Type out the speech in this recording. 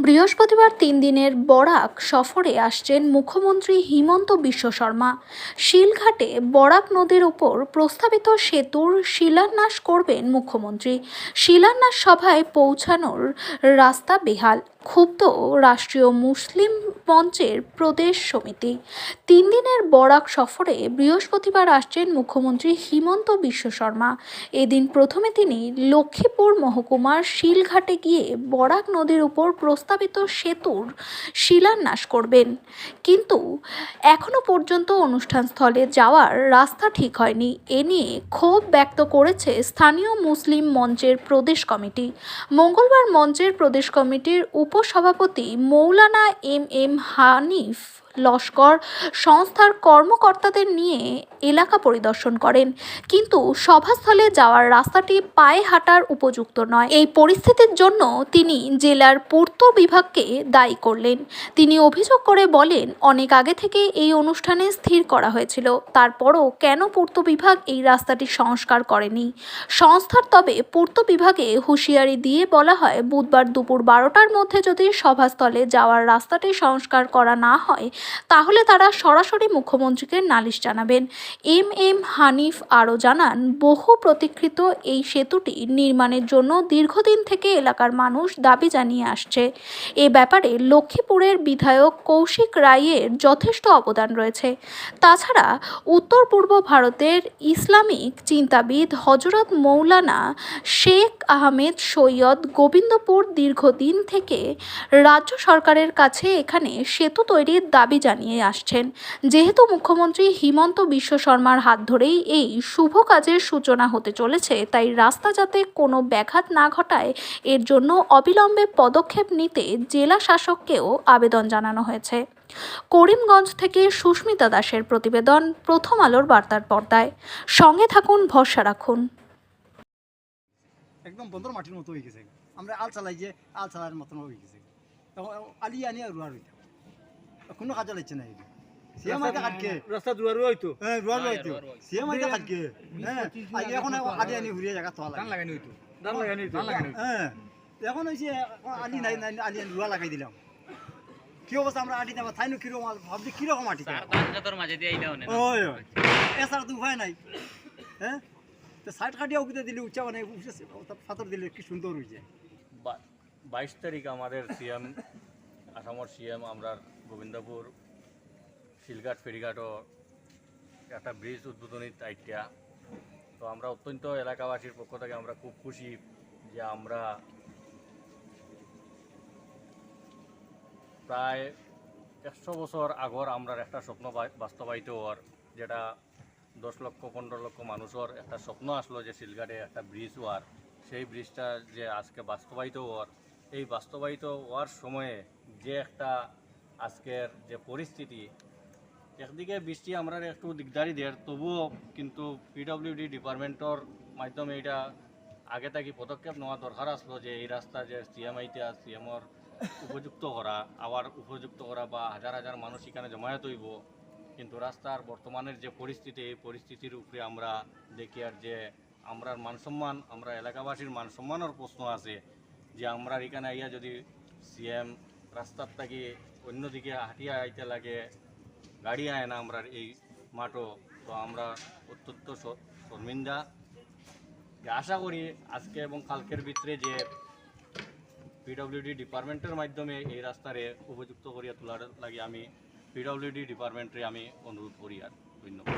বৃহস্পতিবার ৩ দিনের বরাক সফরে আসছেন মুখ্যমন্ত্রী হিমন্ত বিশ্ব শর্মা। শিলঘাটে বরাক নদীর ওপর প্রস্তাবিত সেতুর শিলান্যাস করবেন মুখ্যমন্ত্রী। শিলান্যাস সভায় পৌঁছানোর রাস্তা বেহাল, ক্ষুব্ধ রাষ্ট্রীয় মুসলিম মঞ্চের প্রদেশ সমিতি। ৩ দিনের বরাক সফরে বৃহস্পতিবার আসছেন মুখ্যমন্ত্রী হিমন্ত বিশ্ব শর্মা। এদিন প্রথমে তিনি লক্ষ্মীপুর মহকুমার শিলঘাটে গিয়ে বরাক নদীর উপর প্রস্তাবিত সেতুর শিলান্যাস করবেন। কিন্তু এখনো পর্যন্ত অনুষ্ঠানস্থলে যাওয়ার রাস্তা ঠিক হয়নি। এ নিয়ে ক্ষোভ ব্যক্ত করেছে স্থানীয় মুসলিম মঞ্চের প্রদেশ কমিটি। মঙ্গলবার মঞ্চের প্রদেশ কমিটির উপসভাপতি মৌলানা এম হানিফ লস্কর সংস্থার কর্মকর্তাদের নিয়ে এলাকা পরিদর্শন করেন, কিন্তু সভাস্থলে যাওয়ার রাস্তাটি পায়ে হাঁটার উপযুক্ত নয়। এই পরিস্থিতির জন্য তিনি জেলার পূর্ত বিভাগকে দায়ী করলেন। তিনি অভিযোগ করে বলেন, অনেক আগে থেকে এই অনুষ্ঠানে স্থির করা হয়েছিল, তারপরও কেন পূর্ত বিভাগ এই রাস্তাটি সংস্কার করেনি। সংস্থার তবে পূর্ত বিভাগে হুঁশিয়ারি দিয়ে বলা হয়, বুধবার দুপুর 12টার মধ্যে যদি সভাস্থলে যাওয়ার রাস্তাটি সংস্কার করা না হয়, তাহলে তারা সরাসরি মুখ্যমন্ত্রীকে নালিশ জানাবেন। এম হানিফ আরও জানান, বহু প্রতীক্ষিত এই সেতুটি নির্মাণের জন্য দীর্ঘদিন থেকে এলাকার মানুষ দাবি জানিয়ে আসছে। এ ব্যাপারে লক্ষ্মীপুরের বিধায়ক কৌশিক রায়ের যথেষ্ট অবদান রয়েছে। তাছাড়া উত্তর পূর্ব ভারতের ইসলামিক চিন্তাবিদ হজরত মৌলানা শেখ আহমেদ সৈয়দ গোবিন্দপুর দীর্ঘদিন থেকে রাজ্য সরকারের কাছে এখানে সেতু তৈরির দাবি জানিয়ে আসছেন। যেহেতু মুখ্যমন্ত্রী হিমন্ত বিশ্ব শর্মার হাত ধরেই এই শুভ কাজের সূচনা হতে চলেছে, তাই রাস্তা যাতে কোনো ব্যাঘাত না ঘটায়, এর জন্য অবিলম্বে পদক্ষেপ নিতে জেলা শাসককেও আবেদন জানানো হয়েছে। করিমগঞ্জ থেকে সুস্মিতা দাসের প্রতিবেদন, প্রথম আলোর বার্তার পর্দায়। সঙ্গে থাকুন, ভরসা রাখুন। একদম বন্দর মাটির মতো হয়ে গেছে। আমরা আল চালাই যে আল চালার মতন হয়ে গেছে। তখন আলি আনি আর রুয়ার হইতো, কোনো কাজ লাগছে না। রাস্তা দুয়ারও হইতো, হ্যাঁ রুয়ার হইতো, সিএম আইতে কাটকে। হ্যাঁ এখন আলি আনি ঘুরিয়ে জায়গা তো ধান লাগানি হইতো, ধান লাগানি হইতো। হ্যাঁ এখন হয়েছে আলি নাই নাই আলি আনি রুয়া লাগাই দিলাম। কি অবস্থা আমরা আটি দেবো তাই কিরকম ভাবছি কিরকম আটি ওই এছাড়া তো উপায় নাই। হ্যাঁ তো সাইড কাটিয়া উঠতে দিলে উচ্চা মানে পাথর দিলে কি সুন্দর হয়েছে। 22 তারিখ আমাদের সিএম আসামের সিএম আমরা গোবিন্দপুর শিলঘাট ফেরিঘাটও একটা ব্রিজ উদ্বোধনী আইটিয়া। তো আমরা অত্যন্ত এলাকাবাসীর পক্ষ থেকে আমরা খুব খুশি যে আমরা প্রায় 100 বছর আগর আমরা একটা স্বপ্ন বাস্তবায়িত হওয়ার, যেটা 10 লক্ষ 15 লক্ষ মানুষের একটা স্বপ্ন আসলো যে শিলঘাটে একটা ব্রিজ হওয়ার, সেই ব্রিজটা যে আজকে বাস্তবায়িত হওয়ার, এই বাস্তবায়িত হওয়ার সময়ে যে একটা আজকের যে পরিস্থিতি, একদিকে বৃষ্টি আমরা একটু দিকদারি দেয়, তবুও কিন্তু পিডব্লিউডি ডিপার্টমেন্টর মাধ্যমে এটা আগে থেকে পদক্ষেপ নেওয়া দরকার আসলো যে এই রাস্তা যে সিএমর উপযুক্ত করা, আবার উপযুক্ত করা বা হাজার হাজার মানুষ এখানে জমায়েত হইব। কিন্তু রাস্তার বর্তমানের যে পরিস্থিতি, এই পরিস্থিতির উপরে আমরা দেখি আর যে আমরা মানসম্মান, আমরা এলাকাবাসীর মানসম্মানের প্রশ্ন আছে যে আমরা এখানে আইয়া যদি সিএম রাস্তার থেকে অন্যদিকে হাঁটিয়া আইতে লাগে, গাড়ি আয় না আমরা এই মাঠও, তো আমরা অত্যন্ত শর্মিন্দা। আশা করি আজকে এবং কালকের ভিতরে যে পিডব্লিউডি ডিপার্টমেন্টের মাধ্যমে এই রাস্তারে উপযুক্ত করিয়া তোলার লাগে আমি পিডব্লিউডি ডিপার্টমেন্টে আমি অনুরোধ করি। আর ধন্যবাদ।